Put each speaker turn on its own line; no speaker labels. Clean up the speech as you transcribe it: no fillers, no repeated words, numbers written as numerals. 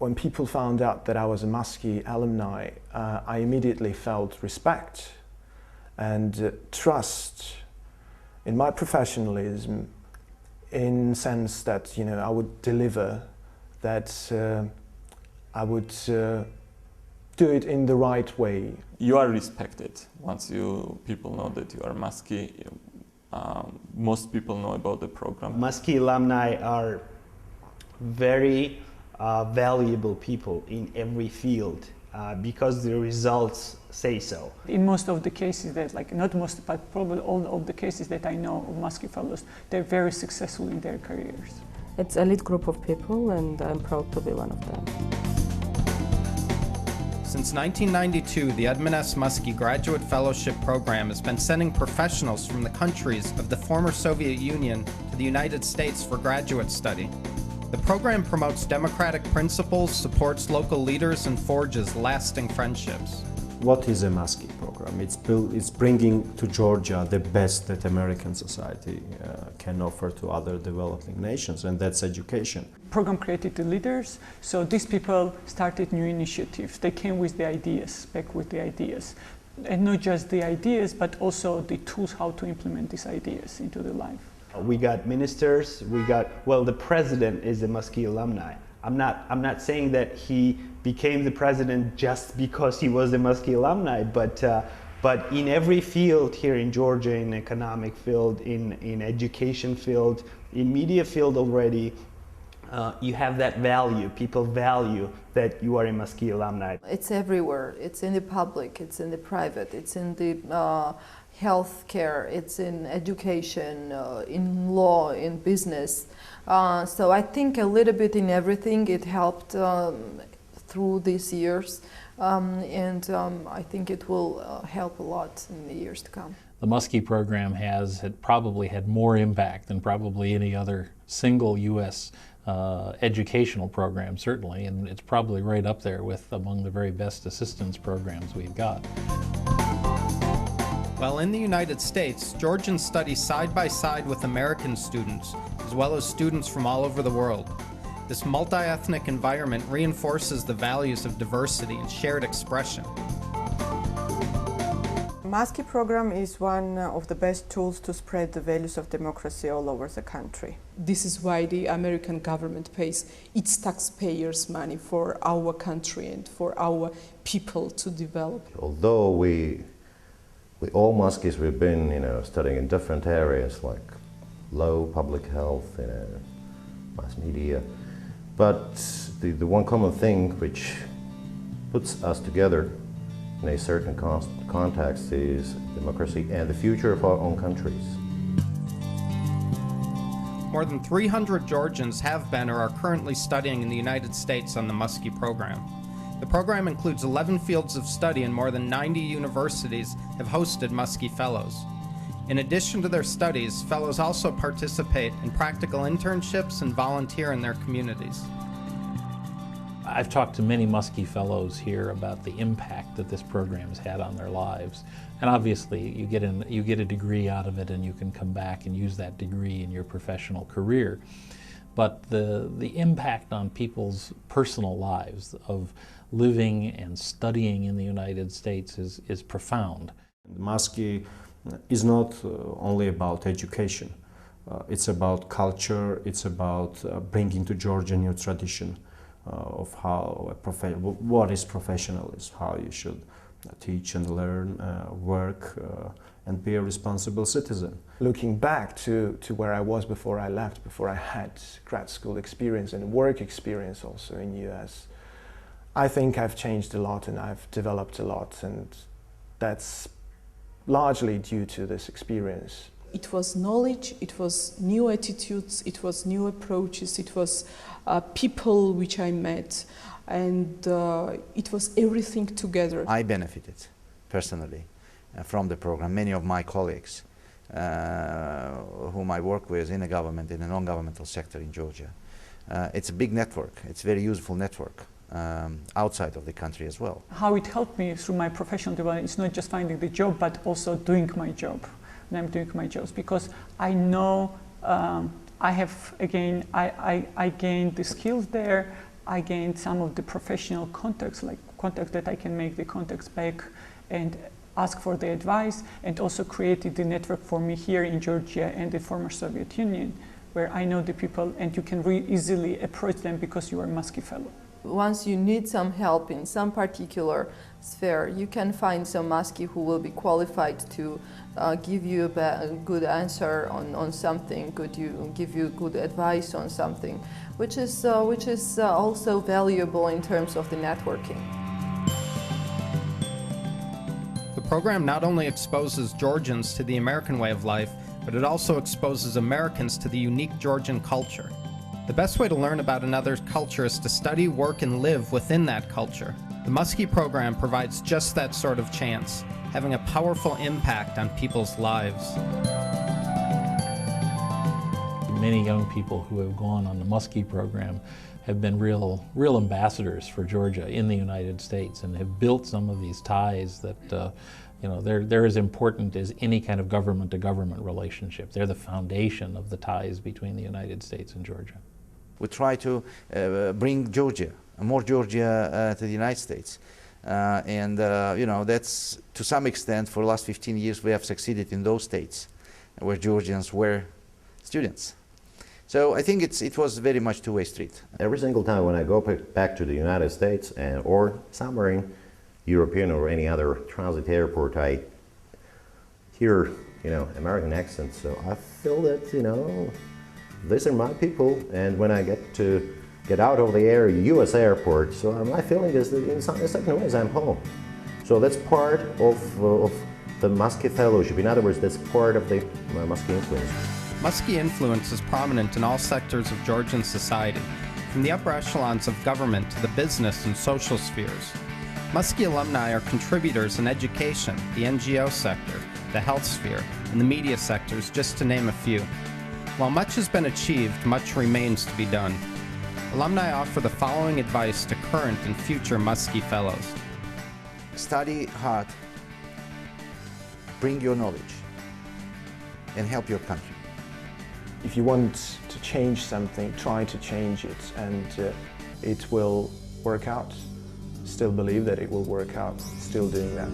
when people found out that I was a Muskie alumni, I immediately felt respect and trust in my professionalism, in the sense that, you know, I would deliver, that I would do it in the right way.
You are respected once people know that you are Muskie. Most people know about the program.
Muskie alumni are very valuable people in every field because the results say so.
In most of the cases that, like, not most, but probably all of the cases that I know of Muskie Fellows, they're very successful in their careers.
It's an elite group of people, and I'm proud to be one of them.
Since 1992, the Edmund S. Muskie Graduate Fellowship Program has been sending professionals from the countries of the former Soviet Union to the United States for graduate study. The program promotes democratic principles, supports local leaders, and forges lasting friendships.
What is a Muskie program? It's bringing to Georgia the best that American society can offer to other developing nations, and that's education.
The program created the leaders, so these people started new initiatives. They came with the ideas, back with the ideas. And not just the ideas, but also the tools how to implement these ideas into the life.
We got ministers, the president is a Muskie alumni. I'm not saying that he became the president just because he was a Muskie alumni, but in every field here in Georgia, in economic field, in education field, in media field already, you have that value. People value that you are a Muskie alumni.
It's everywhere. It's in the public, it's in the private, it's in the healthcare, it's in education, in law, in business. So I think a little bit in everything it helped through these years, and I think it will help a lot in the years to come.
The Muskie program had probably had more impact than probably any other single U.S. Educational program, certainly, and it's probably right up there with among the very best assistance programs we've got.
While in the United States, Georgians study side by side with American students, as well as students from all over the world. This multi-ethnic environment reinforces the values of diversity and shared expression.
Muskie program is one of the best tools to spread the values of democracy all over the country.
This is why the American government pays its taxpayers' money for our country and for our people to develop.
Although we all Muskies, we've been, studying in different areas like law, public health, mass media. But the one common thing which puts us together in a certain context is democracy and the future of our own countries.
More than 300 Georgians have been or are currently studying in the United States on the Muskie program. The program includes 11 fields of study, and more than 90 universities have hosted Muskie Fellows. In addition to their studies, Fellows also participate in practical internships and volunteer in their communities.
I've talked to many Muskie Fellows here about the impact that this program has had on their lives. And obviously, you get a degree out of it, and you can come back and use that degree in your professional career. But the impact on people's personal lives of living and studying in the United States is profound.
Muskie is not only about education. It's about culture, it's about bringing to Georgia a new tradition of how what is professionalism, how you should teach and learn, work, and be a responsible citizen.
Looking back to where I was before I left, before I had grad school experience and work experience also in the US, I think I've changed a lot and I've developed a lot, and that's largely due to this experience.
It was knowledge, it was new attitudes, it was new approaches, it was people which I met, and it was everything together.
I benefited personally from the program. Many of my colleagues whom I work with in the government, in the non-governmental sector in Georgia. It's a big network, it's a very useful network outside of the country as well.
How it helped me through my professional development is not just finding the job, but also doing my job. And I'm doing my jobs because I know I gained the skills there, I gained some of the professional contacts, like contacts that I can make the contacts back and ask for the advice, and also created the network for me here in Georgia and the former Soviet Union, where I know the people and you can easily approach them because you are a Muskie fellow.
Once you need some help in some particular sphere, you can find some Muskie who will be qualified to give you a good answer on something, give you good advice on something, which is also valuable in terms of the networking.
The program not only exposes Georgians to the American way of life, but it also exposes Americans to the unique Georgian culture. The best way to learn about another culture is to study, work, and live within that culture. The Muskie program provides just that sort of chance, having a powerful impact on people's lives.
Many young people who have gone on the Muskie program have been real ambassadors for Georgia in the United States and have built some of these ties that they're as important as any kind of government-to-government relationship. They're the foundation of the ties between the United States and Georgia.
We try to bring Georgia, more Georgia to the United States. That's to some extent, for the last 15 years, we have succeeded in those states where Georgians were students. So I think it was very much two-way street.
Every single time when I go back to the United States or somewhere in European or any other transit airport, I hear, American accents. So I feel that, these are my people. And when I get out of the U.S. airport, so my feeling is that in certain ways I'm home. So that's part of the Muskie Fellowship. In other words, that's part of the Muskie influence.
Muskie influence is prominent in all sectors of Georgian society, from the upper echelons of government to the business and social spheres. Muskie alumni are contributors in education, the NGO sector, the health sphere, and the media sectors, just to name a few. While much has been achieved, much remains to be done. Alumni offer the following advice to current and future Muskie Fellows.
Study hard, bring your knowledge, and help your country.
If you want to change something, try to change it, and it will work out. Still believe that it will work out, still doing that.